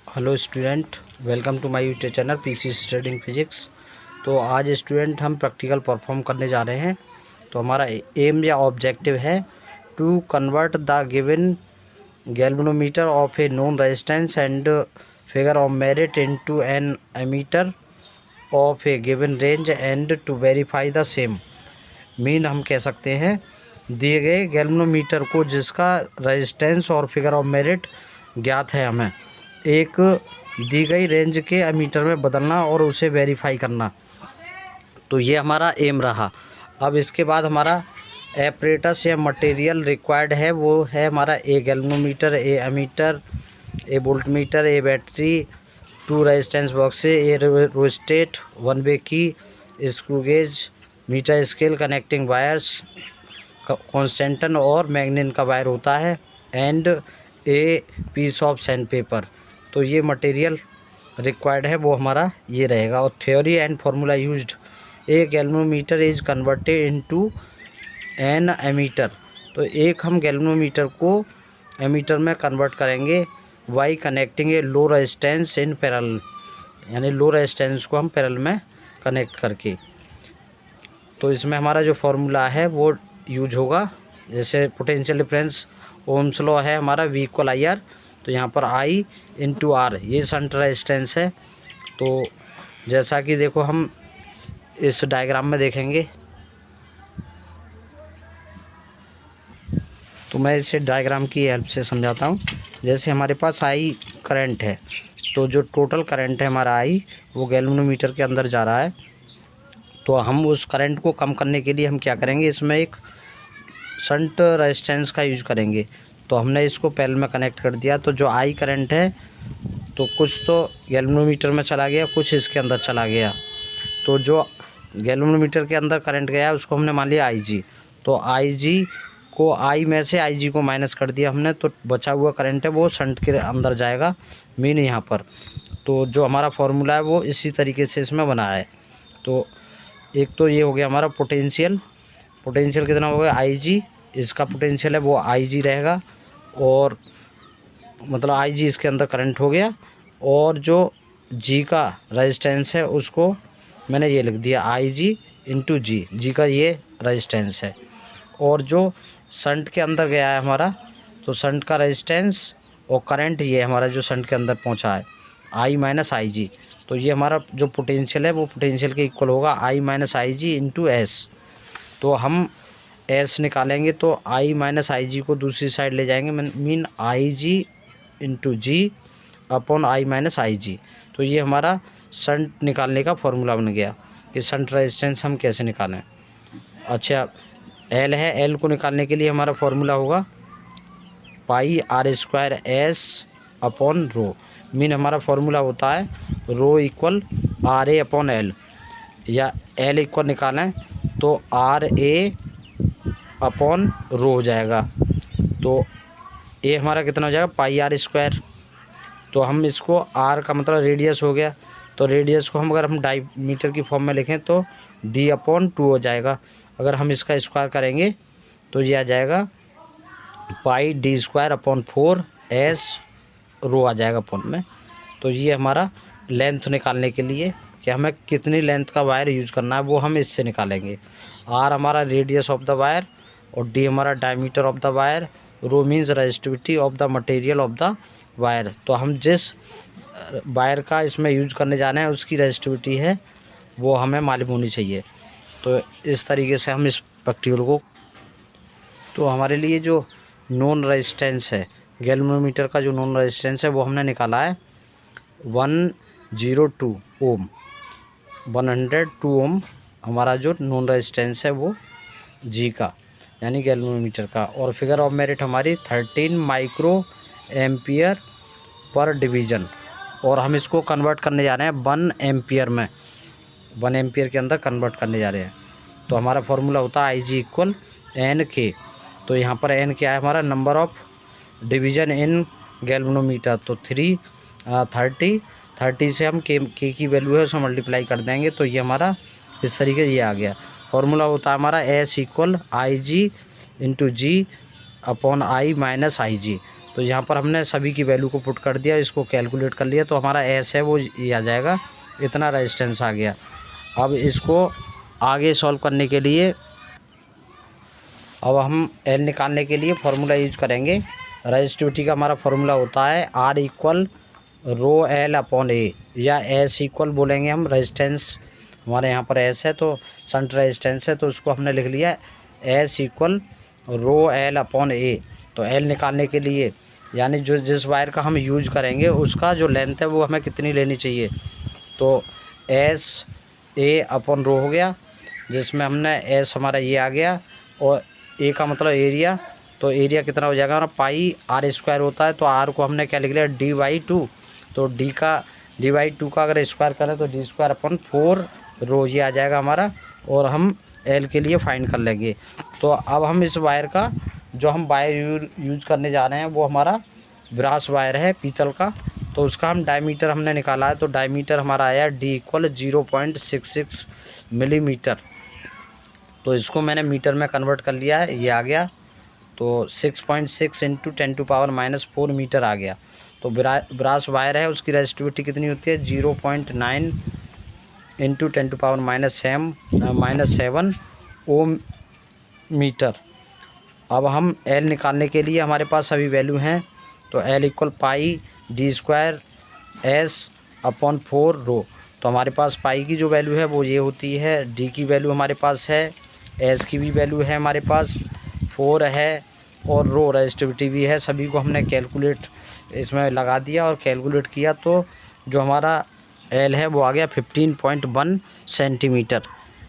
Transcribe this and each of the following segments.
Hello student, welcome to my YouTube channel PC studying physics. तो आज student हम practical perform करने जा रहे हैं। तो हमारा एम या ऑब्जेक्टिव है to convert the given galvanometer of a known resistance and figure of merit into an ammeter of a given range and to verify the same. Mean हम कह सकते हैं दिए गए गैल्वेनोमीटर को जिसका रेजिस्टेंस और फिगर ऑफ मेरिट ज्ञात है, हमें एक दी गई रेंज के एमीटर में बदलना और उसे वेरीफाई करना। तो ये हमारा एम रहा। अब इसके बाद हमारा एपरेटस या मटेरियल रिक्वायर्ड है, वो है हमारा a galvanometer, a ammeter, a voltmeter, a battery, 2 resistance box, a rheostat, 1 way key, screw gauge, meter scale, connecting wires, constantan और मैग्नीन का वायर होता है, and a piece of sand paper. तो ये मटेरियल रिक्वायर्ड है वो हमारा ये रहेगा। और theory and formula used, a galvanometer is converted into an ammeter. तो एक हम गैल्वेनोमीटर को एमीटर में कन्वर्ट करेंगे by connecting a low resistance in parallel, यानी लो रेजिस्टेंस को हम पैरेलल में कनेक्ट करके। तो इसमें हमारा जो फार्मूला है वो यूज होगा, जैसे पोटेंशियल डिफरेंस ओम्स लॉ है हमारा V इक्वल IR। तो यहाँ पर I इंटू R ये शंट रेजिस्टेंस है। तो जैसा कि देखो हम इस डायग्राम में देखेंगे, तो मैं इसे डायग्राम की हेल्प से समझाता हूँ। जैसे हमारे पास I करंट है, तो जो टोटल करंट है हमारा I वो गैल्वेनोमीटर के अंदर जा रहा है। तो हम उस करंट को कम करने के लिए हम क्या करेंगे, इसमें एक शंट रेजिस्टेंस का यूज करेंगे। तो हमने इसको पैरेलल में कनेक्ट कर दिया। तो जो आई करंट है तो कुछ तो गैल्वेनोमीटर में चला गया, कुछ इसके अंदर चला गया। तो जो गैल्वेनोमीटर के अंदर करंट गया उसको हमने मान लिया IG। तो IG को I में से IG को माइनस कर दिया हमने, तो बचा हुआ करंट है वो शंट के अंदर जाएगा, मीन यहाँ पर। तो जो हमारा फार्मूला है वो इसी तरीके से इसमें बना है। तो एक तो ये हो गया हमारा पोटेंशियल कितना हो गया IG, इसका पोटेंशियल है वो IG रहेगा, और मतलब IG इसके अंदर करंट हो गया। और जो G का रेजिस्टेंस है उसको मैंने ये लिख दिया IG इंटू G का ये रेजिस्टेंस है। और जो शंट के अंदर गया है हमारा, तो शंट का रेजिस्टेंस और करंट ये हमारा जो शंट के अंदर पहुंचा है I माइनस IG। तो ये हमारा जो पोटेंशियल है वो पोटेंशियल के इक्वल होगा I minus IG into S। तो हम S निकालेंगे तो I माइनस IG को दूसरी साइड ले जाएंगे, mean IG into G upon I minus IG। तो ये हमारा शंट निकालने का फॉर्मूला बन गया कि शंट रेजिस्टेंस हम कैसे निकालें। अच्छा, L है, L को निकालने के लिए हमारा फॉर्मूला होगा पाई R² S upon rho. Mean हमारा फॉर्मूला होता है rho equal RA upon L, या L इक्वल निकालें तो RA अपॉन रो हो जाएगा। तो ये हमारा कितना हो जाएगा पाई R²। तो हम इसको R का मतलब रेडियस हो गया, तो रेडियस को हम अगर हम डायमीटर की फॉर्म में लिखें तो D अपॉन 2 हो जाएगा। अगर हम इसका स्क्वायर करेंगे तो ये आ जाएगा पाई D² अपॉन 4 S रो आ जाएगा अपॉन में। तो ये हमारा लेंथ निकालने के लिए कि हमें कितनी लेंथ का वायर यूज करना है वो हम इससे निकालेंगे। R हमारा रेडियस ऑफ द वायर और D हमारा diameter of the wire, rho means resistivity of the material of the wire. तो हम जिस वायर का इसमें यूज करने जाना है उसकी रेजिस्टिविटी है वो हमें मालूम होनी चाहिए। तो इस तरीके से हम इस प्रैक्टिकल को, तो हमारे लिए जो नॉन रेजिस्टेंस है गैल्वेनोमीटर का, जो नॉन रेजिस्टेंस है वो हमने निकाला है 102 ओम, 102 ओम हमारा जो नॉन रेजिस्टेंस है वो G का, यानी गैल्वेनोमीटर का। और फिगर ऑफ मेरिट हमारी 13 माइक्रो एम्पियर पर डिवीज़न, और हम इसको कन्वर्ट करने जा रहे हैं 1 एम्पियर में, 1 एम्पियर के अंदर कन्वर्ट करने जा रहे हैं। तो हमारा फार्मूला होता है IG इक्वल NK। तो यहाँ पर N क्या है हमारा, number of division in galvanometer. तो 30 से हम K की वैल्यू है उसमें मल्टीप्लाई कर देंगे। तो ये हमारा इस तरीके ये आ गया। फार्मूला होता है हमारा S equal IG into G upon I minus IG। तो यहाँ पर हमने सभी की वैल्यू को पुट कर दिया, इसको कैलकुलेट कर लिया, तो हमारा एस है वो ये आ जाएगा, इतना रेजिस्टेंस आ गया। अब इसको आगे सॉल्व करने के लिए अब हम एल निकालने के लिए फार्मूला यूज करेंगे। रेजिस्टिविटी का हमारा फार्मूला होता है R equal rho L upon A, या एस इक्वल बोलेंगे हम, रेजिस्टेंस हमारे यहाँ पर एस है तो शंट रेजिस्टेंस है, तो उसको हमने लिख लिया S equal rho L upon A. तो एल निकालने के लिए यानी जो जिस वायर का हम यूज करेंगे उसका जो लेंथ है वो हमें कितनी लेनी चाहिए, तो एस ए अपॉन रो हो गया, जिसमें हमने एस हमारा ये आ गया और ए का मतलब एरिया, तो एरिया कितना हो जाएगा हमारा पाई आर स्क्वायर होता है, तो आर को हमने क्या लिख लिया D/2, तो D/2 का अगर स्क्वायर करें तो D² अपॉन 4 रो ये आ जाएगा हमारा, और हम एल के लिए फाइंड कर लेंगे। तो अब हम इस वायर का जो हम वायर यूज करने जा रहे हैं वो हमारा ब्रास वायर है पीतल का, तो उसका हम डायमीटर हमने निकाला है, तो डायमीटर हमारा आया D इक्वल 0.66 मिलीमीटर। तो इसको मैंने मीटर में कन्वर्ट कर लिया है, ये आ गया, तो 6.6 × 10⁻⁻4 मीटर आ गया। तो ब्रास वायर है उसकी रेजिस्टिविटी कितनी होती है 0.9 × 10⁻7 ओम मीटर। अब हम एल निकालने के लिए हमारे पास सभी वैल्यू हैं, तो L equal pi D² S upon 4 रो। तो हमारे पास पाई की जो वैल्यू है वो ये होती है, डी की वैल्यू हमारे पास है, एस की भी वैल्यू है हमारे पास 4 है, और रो रेजिस्टिविटी भी है। सभी को हमने कैलकुलेट इसमें लगा दिया और कैलकुलेट किया, तो जो हमारा एल है वो आ गया 15.1 सेंटीमीटर।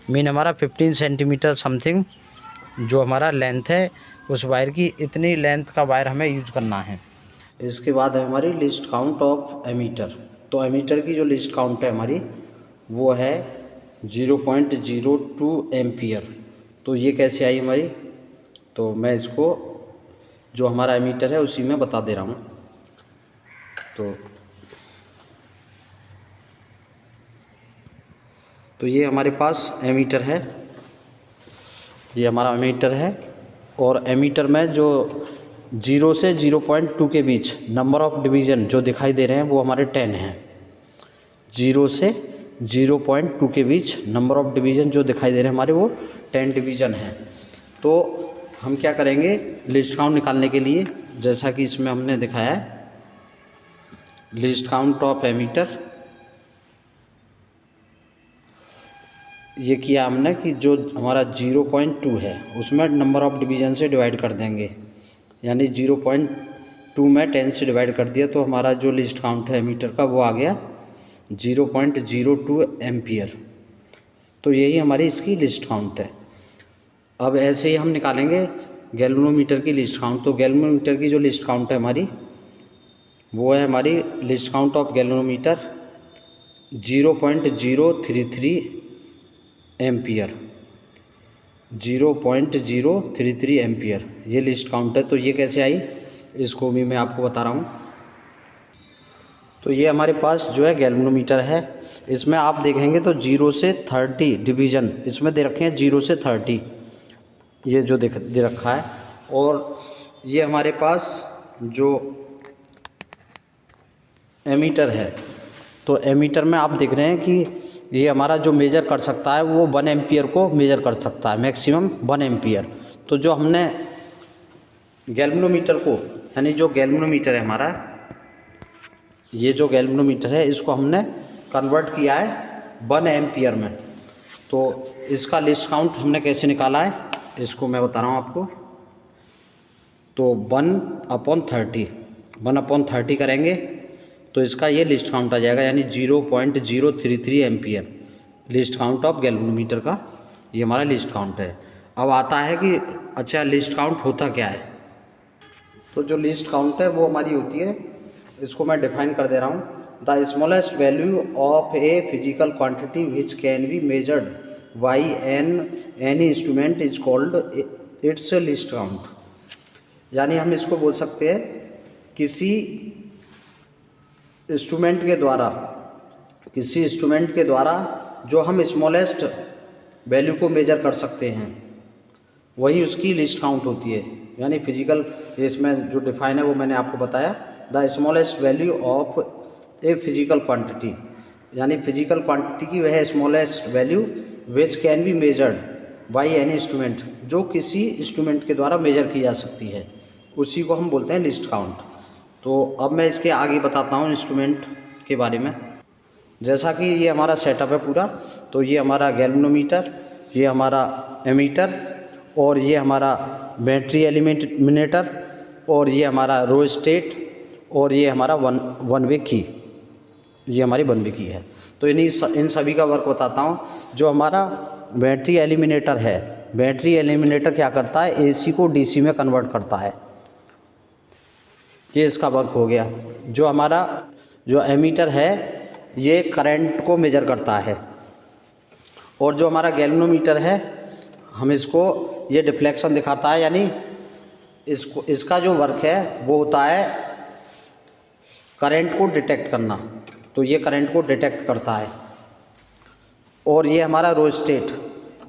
मीन हमारा 15 सेंटीमीटर समथिंग जो हमारा लेंथ है उस वायर की, इतनी लेंथ का वायर हमें यूज करना है। इसके बाद है हमारी लिस्ट काउंट ऑफ एमीटर। तो एमीटर की जो लिस्ट काउंट है हमारी वो है 0.02 एम्पियर। तो ये कैसे आई हमारी, तो मैं इसको जो हमारा एमीटर है उसी में बता दे रहा हूँ। तो ये हमारे पास एमीटर है, ये हमारा एमीटर है, और एमीटर में जो 0 से 0.2 के बीच नंबर ऑफ़ डिवीज़न जो दिखाई दे रहे हैं वो हमारे 10 हैं। 0 से 0.2 के बीच नंबर ऑफ़ डिवीज़न जो दिखाई दे रहे हैं हमारे वो 10 डिवीज़न हैं। तो हम क्या करेंगे लिस्ट काउंट निकालने के लिए, जैसा कि इसमें हमने दिखाया है, लिस्ट काउंट ऑफ एमीटर ये किया हमने कि जो हमारा 0.2 है उसमें नंबर ऑफ़ डिवीज़न से डिवाइड कर देंगे, यानी 0.2 में 10 से डिवाइड कर दिया, तो हमारा जो लिस्ट काउंट है एमीटर का वो आ गया 0.02 एम्पियर। तो यही हमारी इसकी लिस्ट काउंट है। अब ऐसे ही हम निकालेंगे गैल्वेनोमीटर की लिस्ट काउंट। तो गैल्वेनोमीटर की जो लिस्ट काउंट है हमारी वो है हमारी list count of galvanometer 0.033 ampere, 0.033 ampere ये लिस्ट काउंट है। तो ये कैसे आई इसको भी मैं आपको बता रहा हूँ। तो ये हमारे पास जो है गैल्वेनोमीटर है, इसमें आप देखेंगे तो 0 से 30 डिवीज़न इसमें दे रखे हैं, 0 से 30 ये जो दे रखा है। और ये हमारे पास जो एमीटर है, तो एमीटर में आप देख रहे हैं कि ये हमारा जो मेजर कर सकता है वो 1 एम्पियर को मेजर कर सकता है, मैक्सिमम 1 एम्पियर। तो जो हमने गैल्वेनोमीटर को, यानी जो गैल्वेनोमीटर है हमारा, ये जो गैल्वेनोमीटर है इसको हमने कन्वर्ट किया है 1 एम्पियर में। तो इसका लिस्ट काउंट हमने कैसे निकाला है इसको मैं बता रहा हूँ आपको। तो 1/30 करेंगे तो इसका ये लिस्ट काउंट आ जाएगा, यानी 0.033 ampere list count of galvanometer का ये हमारा लिस्ट काउंट है। अब आता है कि अच्छा लिस्ट काउंट होता क्या है। तो जो लिस्ट काउंट है वो हमारी होती है, इसको मैं डिफाइन कर दे रहा हूँ, the smallest value of a physical quantity which can be measured by any instrument is called its list count. यानी हम इसको बोल सकते हैं किसी इंस्ट्रूमेंट के द्वारा जो हम स्मॉलेस्ट वैल्यू को मेजर कर सकते हैं वही उसकी लिस्ट काउंट होती है। यानी फिजिकल, इसमें जो डिफाइन है वो मैंने आपको बताया। The smallest value of a physical quantity, यानी फिजिकल क्वांटिटी की वह smallest value which can be measured by any instrument, जो किसी इंस्ट्रूमेंट के द्वारा मेजर की जा सकती है, उसी को हम बोलते हैं लिस्ट काउंट। तो अब मैं इसके आगे बताता हूँ इंस्ट्रूमेंट के बारे में। जैसा कि ये हमारा सेटअप है पूरा, तो ये हमारा गैल्वेनोमीटर, ये हमारा एमीटर, और ये हमारा बैटरी एलिमिनेटर, और ये हमारा रोस्टेट, और ये हमारा वन वे की, ये हमारी वन वे की है। तो इन सभी का वर्क बताता हूँ। जो हमारा बैटरी एलिमिनेटर है, बैटरी एलिमिनेटर क्या करता है, एसी को डीसी में कन्वर्ट करता है, ये इसका वर्क हो गया। जो हमारा जो एमीटर है ये करंट को मेजर करता है, और जो हमारा गैल्वेनोमीटर है हम इसको, ये डिफ्लेक्शन दिखाता है, यानी इसका जो वर्क है वो होता है करंट को डिटेक्ट करना, तो ये करंट को डिटेक्ट करता है। और ये हमारा रोस्टेट,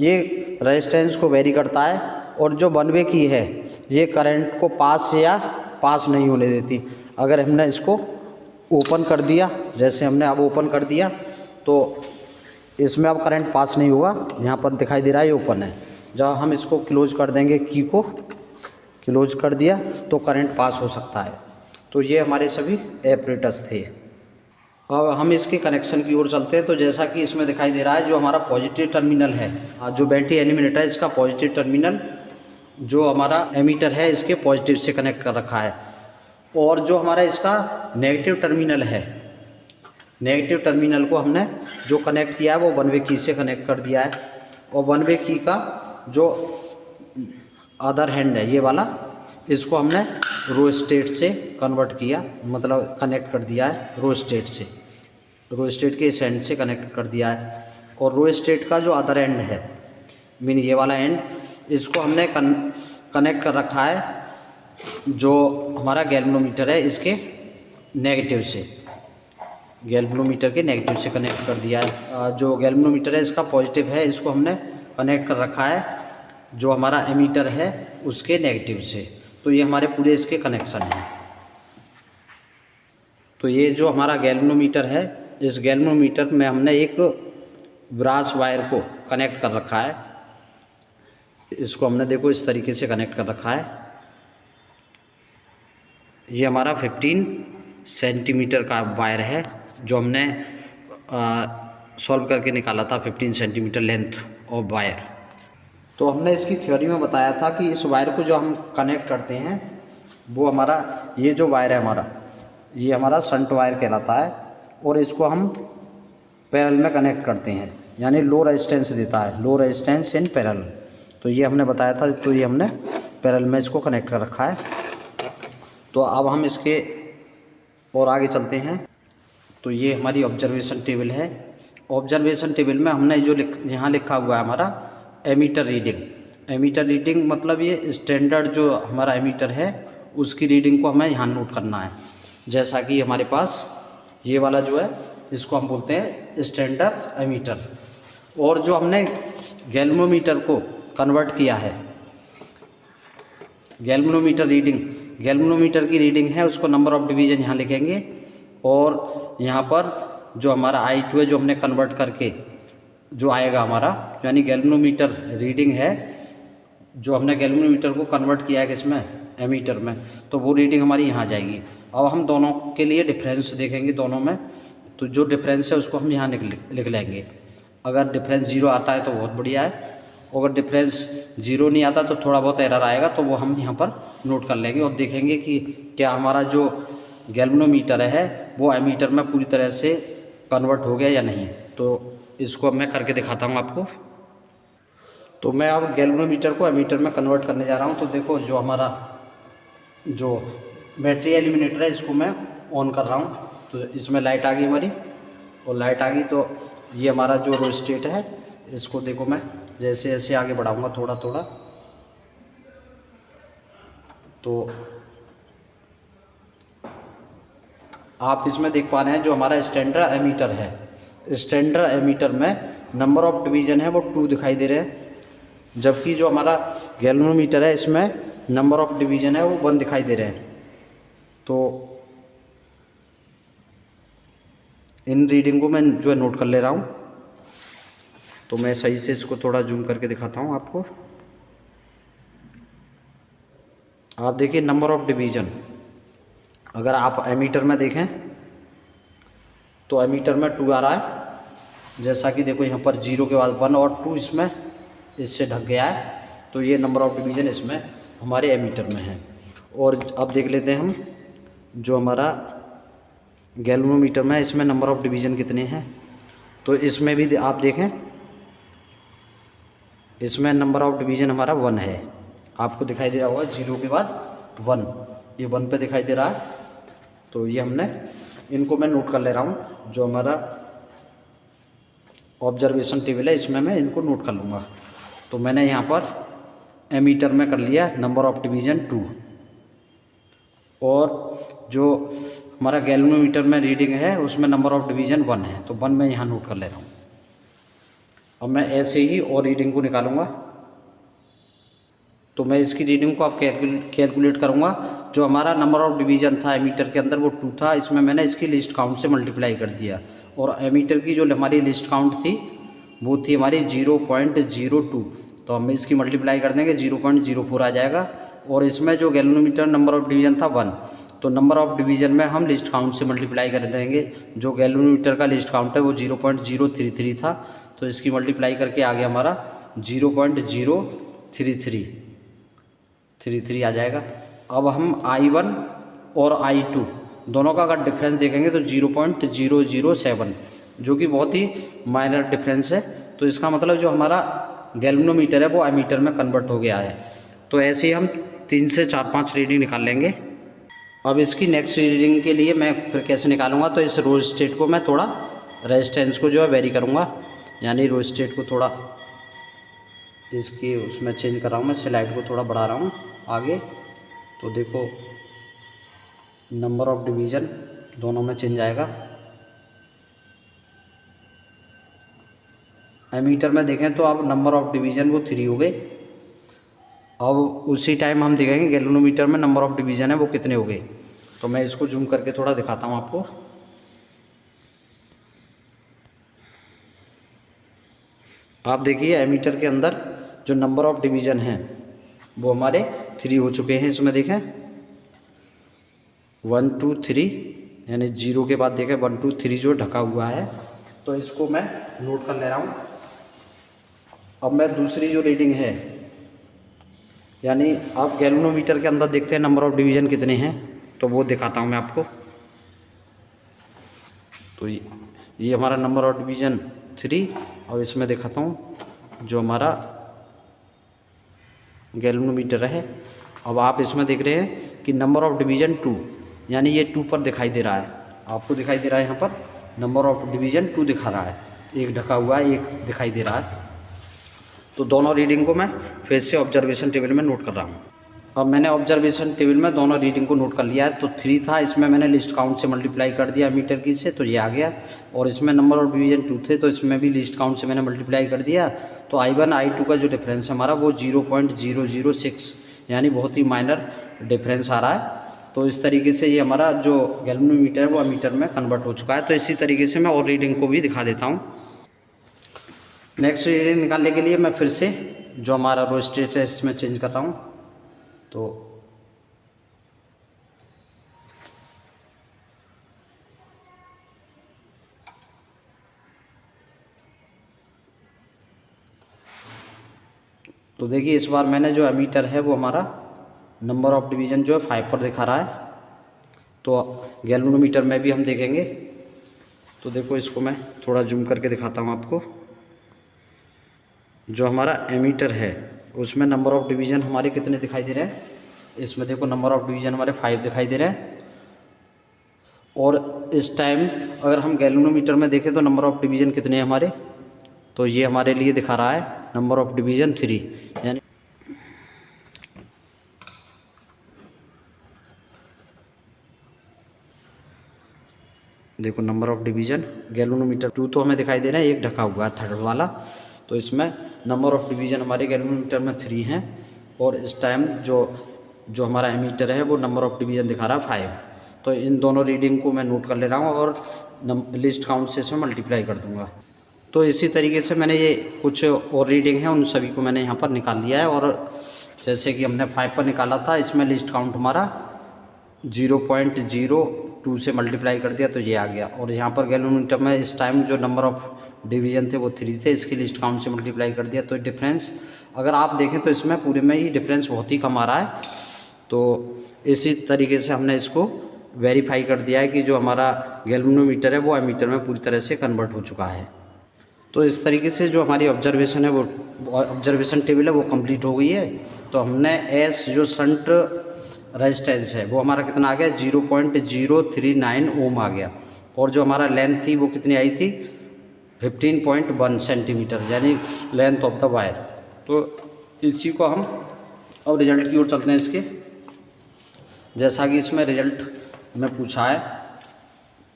ये रेजिस्टेंस को वेरी करता है, और जो वन वे की है ये करंट को पास या पास नहीं होने देती। अगर हमने इसको ओपन कर दिया, जैसे हमने अब ओपन कर दिया, तो इसमें अब करंट पास नहीं होगा, यहाँ पर दिखाई दे रहा है ये ओपन है। जब हम इसको क्लोज कर देंगे, की को क्लोज कर दिया, तो करंट पास हो सकता है। तो ये हमारे सभी एपरेटस थे। अब हम इसके कनेक्शन की ओर चलते हैं। तो जैसा कि इसमें दिखाई दे रहा है, जो हमारा पॉजिटिव टर्मिनल है, जो बैटरी एलिमिनेटर है इसका पॉजिटिव टर्मिनल, जो हमारा एमीटर है इसके पॉजिटिव से कनेक्ट कर रखा है, और जो हमारा इसका नेगेटिव टर्मिनल है, नेगेटिव टर्मिनल को हमने जो कनेक्ट किया है वो वन वे की से कनेक्ट कर दिया है। और वन वे की का जो अदर हैंड है ये वाला, इसको हमने रोस्टेट से कन्वर्ट किया, मतलब कनेक्ट कर दिया है रोस्टेट से, रोस्टेट के इस एंड से कनेक्ट कर दिया है। और रोस्टेट का जो अदर एंड है, मीन ये वाला एंड, इसको हमने कनेक्ट कर रखा है जो हमारा गैल्वेनोमीटर है इसके नेगेटिव से, गैल्वेनोमीटर के नेगेटिव से कनेक्ट कर दिया है। जो गैल्वेनोमीटर है इसका पॉजिटिव है, इसको हमने कनेक्ट कर रखा है जो हमारा एमीटर है उसके नेगेटिव से। तो ये हमारे पूरे इसके कनेक्शन हैं। तो ये जो हमारा गैल्वेनोमीटर है, इस गैल्वेनोमीटर में हमने एक ब्रास वायर को कनेक्ट कर रखा है, इसको हमने देखो इस तरीके से कनेक्ट कर रखा है। ये हमारा 15 सेंटीमीटर का वायर है जो हमने सॉल्व करके निकाला था, 15 सेंटीमीटर लेंथ ऑफ वायर। तो हमने इसकी थ्योरी में बताया था कि इस वायर को जो हम कनेक्ट करते हैं वो हमारा, ये जो वायर है हमारा, ये हमारा शंट वायर कहलाता है, और इसको हम पैरेलल में कनेक्ट करते हैं, यानी लो रेजिस्टेंस देता है, लो रेजिस्टेंस इन पैरेलल। तो ये हमने बताया था, तो ये हमने पैरेलल में इसको कनेक्ट कर रखा है। तो अब हम इसके और आगे चलते हैं। तो ये हमारी ऑब्जर्वेशन टेबल है। ऑब्जर्वेशन टेबल में हमने जो यहाँ लिखा हुआ है हमारा एमीटर रीडिंग, एमीटर रीडिंग मतलब ये स्टैंडर्ड जो हमारा एमीटर है उसकी रीडिंग को हमें यहाँ नोट करना है। जैसा कि हमारे पास ये वाला जो है इसको हम बोलते हैं स्टैंडर्ड एमीटर। और जो हमने गैल्वेनोमीटर को कन्वर्ट किया है, गैल्वेनोमीटर रीडिंग, गैल्वेनोमीटर की रीडिंग है उसको नंबर ऑफ डिवीज़न यहाँ लिखेंगे, और यहाँ पर जो हमारा I2 है जो हमने कन्वर्ट करके जो आएगा हमारा, यानी गैल्वेनोमीटर रीडिंग है जो हमने गैल्वेनोमीटर को कन्वर्ट किया है किसमें, एमीटर में, तो वो रीडिंग हमारी यहाँ जाएगी। अब हम दोनों के लिए डिफरेंस देखेंगे दोनों में, तो जो डिफरेंस है उसको हम यहाँ लिख लेंगे। अगर डिफरेंस 0 आता है तो बहुत बढ़िया है, अगर डिफरेंस 0 नहीं आता तो थोड़ा बहुत एरर आएगा, तो वो हम यहाँ पर नोट कर लेंगे और देखेंगे कि क्या हमारा जो गैल्वेनोमीटर है वो एमीटर में पूरी तरह से कन्वर्ट हो गया या नहीं। तो इसको मैं करके दिखाता हूँ आपको। तो मैं अब गैल्वेनोमीटर को एमीटर में कन्वर्ट करने जा रहा हूँ। तो देखो जो हमारा जो बैटरी एलिमिनेटर है इसको मैं ऑन कर रहा हूँ, तो इसमें लाइट आ गई हमारी, और लाइट आ गई तो ये हमारा जो रोस्टेट है इसको देखो मैं जैसे जैसे आगे बढ़ाऊँगा थोड़ा थोड़ा, तो आप इसमें देख पा रहे हैं जो हमारा स्टैंडर्ड एमीटर है, स्टैंडर्ड एमीटर में नंबर ऑफ डिवीज़न है वो 2 दिखाई दे रहे हैं, जबकि जो हमारा गैल्वेनोमीटर है इसमें नंबर ऑफ डिवीज़न है वो 1 दिखाई दे रहे हैं। तो इन रीडिंग को मैं जो है नोट कर ले रहा हूँ। तो मैं सही से इसको थोड़ा जूम करके दिखाता हूँ आपको। आप देखिए नंबर ऑफ डिवीज़न, अगर आप एमीटर में देखें तो एमीटर में 2 आ रहा है, जैसा कि देखो यहाँ पर 0 के बाद 1 और 2 इसमें इससे ढक गया है। तो ये नंबर ऑफ डिवीज़न इसमें हमारे एमीटर में है। और अब देख लेते हैं हम जो हमारा गैल्वेनोमीटर में, इसमें नंबर ऑफ डिवीज़न कितने हैं। तो इसमें भी आप देखें, इसमें नंबर ऑफ डिवीज़न हमारा 1 है। आपको दिखाई दे रहा होगा 0 के बाद 1, ये 1 पे दिखाई दे रहा है। तो ये हमने, इनको मैं नोट कर ले रहा हूँ। जो हमारा ऑब्जर्वेशन टेबल है इसमें मैं इनको नोट कर लूँगा। तो मैंने यहाँ पर एमीटर में कर लिया नंबर ऑफ डिवीज़न 2, और जो हमारा गैल्वेनोमीटर में रीडिंग है उसमें नंबर ऑफ डिवीज़न 1 है। तो 1 मैं यहाँ नोट कर ले रहा हूँ। अब मैं ऐसे ही और रीडिंग को निकालूंगा। तो मैं इसकी रीडिंग को अब कैलकुलेट करूंगा। जो हमारा नंबर ऑफ डिवीज़न था एमीटर के अंदर वो 2 था, इसमें मैंने इसकी लिस्ट काउंट से मल्टीप्लाई कर दिया। और एमीटर की जो हमारी लिस्ट काउंट थी वो थी हमारी 0.02। तो हम इसकी मल्टीप्लाई कर देंगे, 0.04 आ जाएगा। और इसमें जो गैल्वेनोमीटर नंबर ऑफ डिवीज़न था 1, तो नंबर ऑफ डिवीज़न में हम लिस्ट काउंट से मल्टीप्लाई कर देंगे। जो गैल्वेनोमीटर का लिस्ट काउंट है वो 0.033 था, तो इसकी मल्टीप्लाई करके आ गया हमारा 0.033 आ जाएगा। अब हम I1 और I2 दोनों का अगर डिफरेंस देखेंगे तो 0.007, जो कि बहुत ही माइनर डिफरेंस है। तो इसका मतलब जो हमारा गैल्वेनोमीटर है वो एमीटर में कन्वर्ट हो गया है। तो ऐसे ही हम 3 से 4-5 रीडिंग निकाल लेंगे। अब इसकी नेक्स्ट रीडिंग के लिए मैं फिर कैसे निकालूंगा, तो इस रो स्टेट को मैं थोड़ा रेजिस्टेंस को जो है वेरी करूँगा, यानी रो स्टेट को थोड़ा इसकी उसमें चेंज कर रहा हूँ। मैं स्लाइड को थोड़ा बढ़ा रहा हूँ आगे। तो देखो नंबर ऑफ डिवीज़न दोनों में चेंज आएगा। एमीटर में देखें तो अब नंबर ऑफ डिवीज़न वो 3 हो गए। अब उसी टाइम हम देखेंगे गैल्वेनोमीटर में नंबर ऑफ डिवीज़न है वो कितने हो गए। तो मैं इसको जूम करके थोड़ा दिखाता हूँ आपको। आप देखिए एमीटर के अंदर जो नंबर ऑफ डिवीज़न हैं वो हमारे 3 हो चुके हैं। इसमें देखें 1 2 3, यानी 0 के बाद देखें 1 2 3 जो ढका हुआ है। तो इसको मैं नोट कर ले रहा हूँ। अब मैं दूसरी जो रीडिंग है, यानी आप गैल्वेनोमीटर के अंदर देखते हैं नंबर ऑफ डिवीज़न कितने हैं, तो वो दिखाता हूँ मैं आपको। तो ये हमारा नंबर ऑफ डिवीज़न 3, और इसमें दिखाता हूँ जो हमारा गैल्वेनोमीटर है। अब आप इसमें देख रहे हैं कि नंबर ऑफ डिवीज़न 2, यानी ये 2 पर दिखाई दे रहा है। आपको दिखाई दे रहा है यहाँ पर नंबर ऑफ डिवीज़न 2 दिखा रहा है, एक ढका हुआ है, एक दिखाई दे रहा है। तो दोनों रीडिंग को मैं फिर से ऑब्जर्वेशन टेबल में नोट कर रहा हूँ। अब मैंने ऑब्जर्वेशन टेबल में दोनों रीडिंग को नोट कर लिया है। तो 3 था, इसमें मैंने लिस्ट काउंट से मल्टीप्लाई कर दिया मीटर की से, तो ये आ गया। और इसमें नंबर ऑफ डिवीज़न 2 थे, तो इसमें भी लिस्ट काउंट से मैंने मल्टीप्लाई कर दिया। तो I1 I2 का जो डिफरेंस है हमारा वो 0.006, यानी बहुत ही माइनर डिफरेंस आ रहा है। तो इस तरीके से ये हमारा जो गैल्वेनोमीटर है वो एमीटर में कन्वर्ट हो चुका है। तो इसी तरीके से मैं और रीडिंग को भी दिखा देता हूँ। नेक्स्ट रीडिंग निकालने के लिए मैं फिर से जो हमारा रो स्टेट है इसमें चेंज कर रहा हूँ। तो देखिए इस बार मैंने जो एमीटर है वो हमारा नंबर ऑफ डिवीज़न जो है 5 पर दिखा रहा है। तो गैल्वेनोमीटर में भी हम देखेंगे। तो देखो इसको मैं थोड़ा जूम करके दिखाता हूँ आपको। जो हमारा एमीटर है उसमें नंबर ऑफ डिवीज़न हमारे कितने दिखाई दे रहे हैं। इसमें देखो नंबर ऑफ डिवीज़न हमारे 5 दिखाई दे रहे हैं। और इस टाइम अगर हम गैल्वेनोमीटर में देखें तो नंबर ऑफ डिवीज़न कितने हैं हमारे, तो ये हमारे लिए दिखा रहा है नंबर ऑफ डिवीज़न 3, यानी देखो नंबर ऑफ डिवीज़न गैल्वेनोमीटर 2 तो हमें दिखाई दे रहा है, एक ढका हुआ है थर्ड वाला। तो इसमें नंबर ऑफ डिवीज़न हमारे गैल्वेनोमीटर में 3 हैं। और इस टाइम जो जो हमारा एमीटर है वो नंबर ऑफ डिवीज़न दिखा रहा है 5। तो इन दोनों रीडिंग को मैं नोट कर ले रहा हूँ और लीस्ट काउंट से इसमें मल्टीप्लाई कर दूँगा। तो इसी तरीके से मैंने ये कुछ और रीडिंग है उन सभी को मैंने यहाँ पर निकाल लिया है। और जैसे कि हमने 5 पर निकाला था, इसमें लिस्ट काउंट हमारा 0.02 से मल्टीप्लाई कर दिया तो ये आ गया। और यहाँ पर गैल्वेनोमीटर में इस टाइम जो नंबर ऑफ डिवीज़न थे वो 3 थे, इसकी लिस्ट काउंट से मल्टीप्लाई कर दिया तो डिफरेंस अगर आप देखें तो इसमें पूरे में ही डिफरेंस बहुत ही कम आ रहा है। तो इसी तरीके से हमने इसको वेरीफाई कर दिया है कि जो हमारा गैल्वेनोमीटर है वो एमीटर में पूरी तरह से कन्वर्ट हो चुका है। तो इस तरीके से जो हमारी ऑब्जर्वेशन है वो ऑब्जर्वेशन टेबल है वो कंप्लीट हो गई है। तो हमने एस जो शंट रेजिस्टेंस है वो हमारा कितना आ गया 0.039 ओम आ गया। और जो हमारा लेंथ थी वो कितनी आई थी 15.1 सेंटीमीटर, यानी लेंथ ऑफ द वायर। तो इसी को हम अब रिजल्ट की ओर चलते हैं इसके। जैसा कि इसमें रिजल्ट में पूछा है,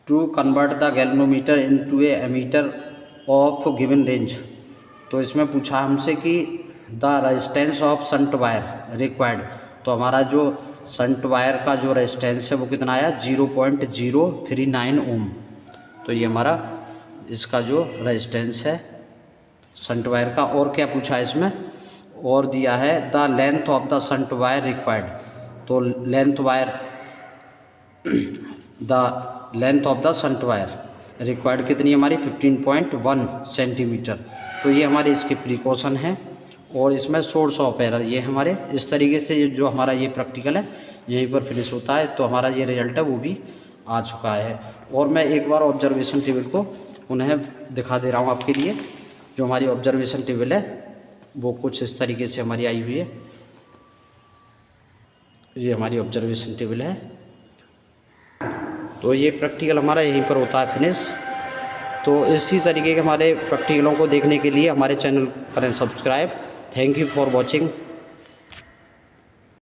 to convert the galvanometer into a ammeter of given range. तो इसमें पूछा हमसे कि the resistance of shunt wire required. तो हमारा जो शंट वायर का जो रेजिस्टेंस है वो कितना आया 0.039 ओम। तो ये हमारा इसका जो रेजिस्टेंस है शंट वायर का। और क्या पूछा है इसमें, और दिया है the length of the shunt wire required. तो length of the shunt wire required कितनी हमारी 15.1 सेंटीमीटर। तो ये हमारी इसकी प्रिकॉशन है। और इसमें सोर्स ऑफ एरर ये हमारे इस तरीके से जो हमारा ये प्रैक्टिकल है यहीं पर फिनिश होता है। तो हमारा ये रिजल्ट है वो भी आ चुका है। और मैं एक बार ऑब्जर्वेशन टेबल को उन्हें दिखा दे रहा हूँ आपके लिए। जो हमारी ऑब्जर्वेशन टेबल है वो कुछ इस तरीके से हमारी आई हुई है। ये हमारी ऑब्जर्वेशन टेबल है। तो ये प्रैक्टिकल हमारा यहीं पर होता है फिनिश। तो इसी तरीके के हमारे प्रैक्टिकलों को देखने के लिए हमारे चैनल करें subscribe. Thank you for watching.